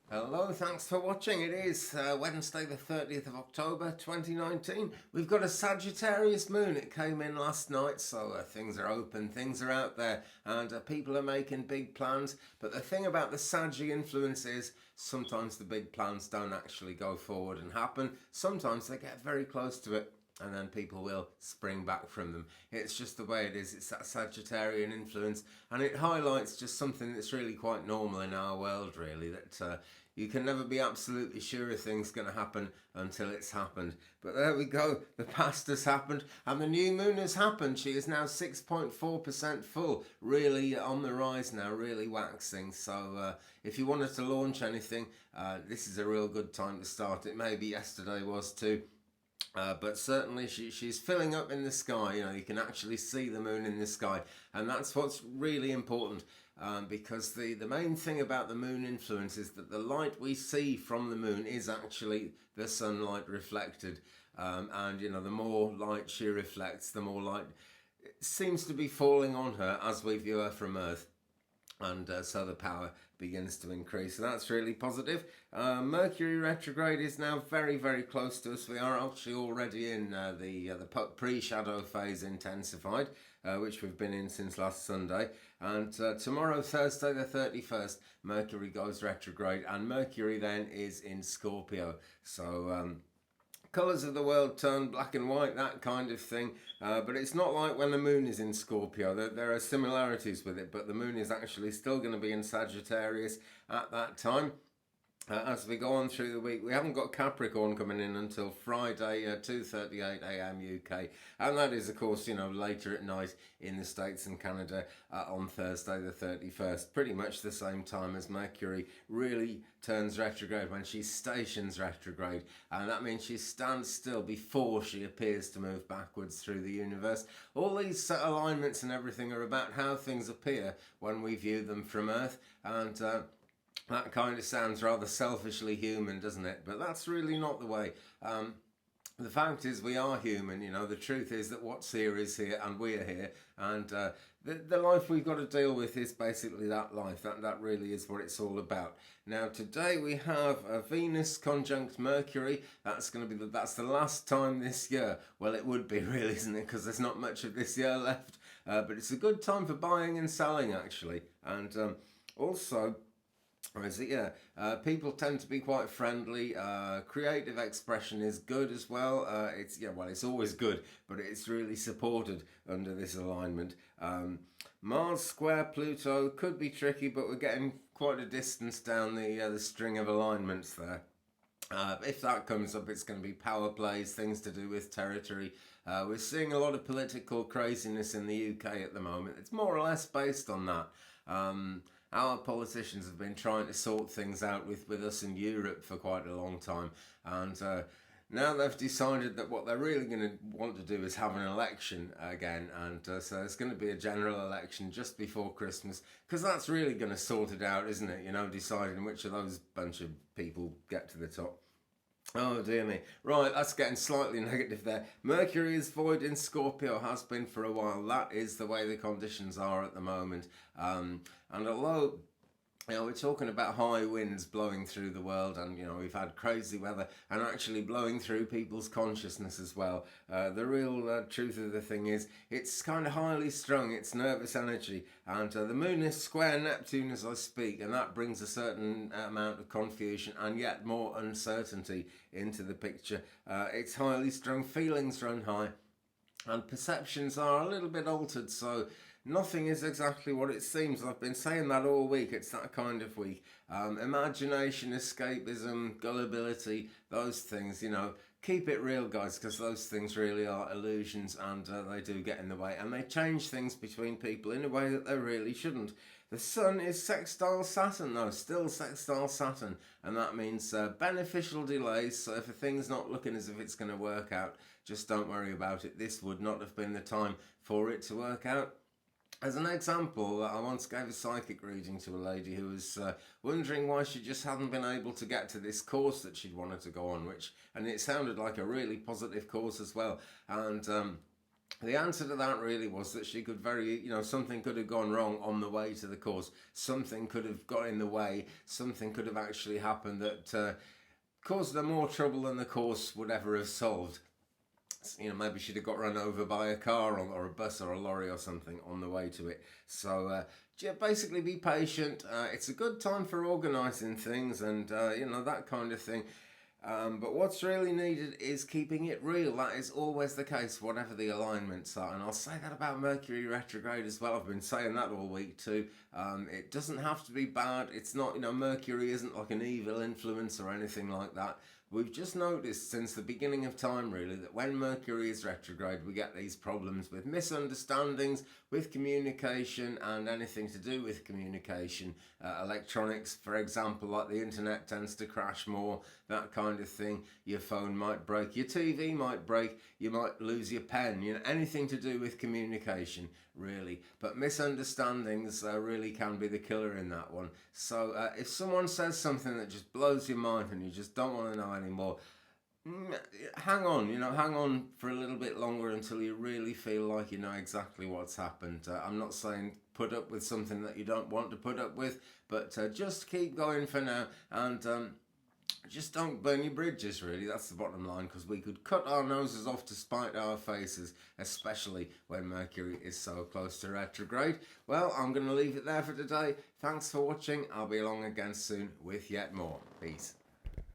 Hello, thanks for watching. It is Wednesday the 30th of October 2019. We've got a Sagittarius moon. It came in last night, so things are open, things are out there, and people are making big plans. But the thing about the Saggy influence is sometimes the big plans don't actually go forward and happen. Sometimes they get very close to it, and then people will spring back from them. It's just the way it is. It's that Sagittarian influence, and it highlights just something that's really quite normal in our world, really, that you can never be absolutely sure a thing's going to happen until it's happened. But there we go. The past has happened, and the new moon has happened. She is now 6.4% full, really on the rise now, really waxing. So if you wanted to launch anything, this is a real good time to start it. Maybe yesterday was too. But certainly she's filling up in the sky. You can actually see the moon in the sky, and that's what's really important. Because the main thing about the moon influence is that the light we see from the moon is actually the sunlight reflected. And the more light she reflects, the more light seems to be falling on her as we view her from Earth, and so the power begins to increase. So that's really positive. Mercury retrograde is now very, very close to us. We are actually already in the pre-shadow phase intensified, which we've been in since last Sunday. And tomorrow, Thursday the 31st, Mercury goes retrograde, and Mercury then is in Scorpio. So colours of the world turn black and white, that kind of thing. But it's not like when the moon is in Scorpio. There are similarities with it, but the moon is actually still going to be in Sagittarius at that time. As we go on through the week, we haven't got Capricorn coming in until Friday, 2:38 a.m. UK, and that is, of course, later at night in the States and Canada on Thursday the 31st. Pretty much the same time as Mercury really turns retrograde, when she stations retrograde, and that means she stands still before she appears to move backwards through the universe. All these alignments and everything are about how things appear when we view them from Earth, and that kind of sounds rather selfishly human, doesn't it? But that's really not the way. The fact is, we are human. The truth is that what's here is here, and we're here. And the life we've got to deal with is basically that life. That really is what it's all about. Now, today we have a Venus conjunct Mercury. That's going to be that's the last time this year. Well, it would be really, isn't it? Because there's not much of this year left. But it's a good time for buying and selling, actually. And also, is it? Yeah. People tend to be quite friendly. Creative expression is good as well. It's always good, but it's really supported under this alignment. Mars square Pluto could be tricky, but we're getting quite a distance down the string of alignments there. If that comes up, it's going to be power plays, things to do with territory. We're seeing a lot of political craziness in the UK at the moment. It's more or less based on that. Our politicians have been trying to sort things out with us in Europe for quite a long time, and now they've decided that what they're really going to want to do is have an election again, and so there's going to be a general election just before Christmas, because that's really going to sort it out, isn't it? Deciding which of those bunch of people get to the top. Oh dear me. Right, that's getting slightly negative there. Mercury is void in Scorpio, has been for a while. That is the way the conditions are at the moment. And although we're talking about high winds blowing through the world, and we've had crazy weather and actually blowing through people's consciousness as well. The real truth of the thing is, it's kind of highly strung. It's nervous energy, and the moon is square Neptune as I speak, and that brings a certain amount of confusion and yet more uncertainty into the picture. It's highly strung, feelings run high, and perceptions are a little bit altered. So nothing is exactly what it seems. I've been saying that all week. It's that kind of week. Imagination, escapism, gullibility, those things, keep it real, guys, because those things really are illusions, and they do get in the way, and they change things between people in a way that they really shouldn't. The sun is sextile Saturn, though, still sextile Saturn, and that means beneficial delays. So if a thing's not looking as if it's going to work out, just don't worry about it. This would not have been the time for it to work out. As an example, I once gave a psychic reading to a lady who was wondering why she just hadn't been able to get to this course that she'd wanted to go on, and it sounded like a really positive course as well. And The answer to that really was that she could something could have gone wrong on the way to the course. Something could have got in the way. Something could have actually happened that caused her more trouble than the course would ever have solved. Maybe she'd have got run over by a car or a bus or a lorry or something on the way to it. So basically be patient. It's a good time for organising things and, that kind of thing. But what's really needed is keeping it real. That is always the case, whatever the alignments are. And I'll say that about Mercury retrograde as well. I've been saying that all week too. It doesn't have to be bad. It's not, Mercury isn't like an evil influence or anything like that. We've just noticed since the beginning of time, really, that when Mercury is retrograde, we get these problems with misunderstandings, with communication, and anything to do with communication. Electronics, for example, like the internet tends to crash more, that kind of thing. Your phone might break, your TV might break, you might lose your pen, anything to do with communication, really. But misunderstandings really can be the killer in that one. So if someone says something that just blows your mind and you just don't want to know anymore, hang on for a little bit longer until you really feel like you know exactly what's happened. I'm not saying put up with something that you don't want to put up with, but just keep going for now and just don't burn your bridges, really. That's the bottom line, because we could cut our noses off to spite our faces, especially when Mercury is so close to retrograde. Well, I'm going to leave it there for today. Thanks for watching. I'll be along again soon with yet more. Peace.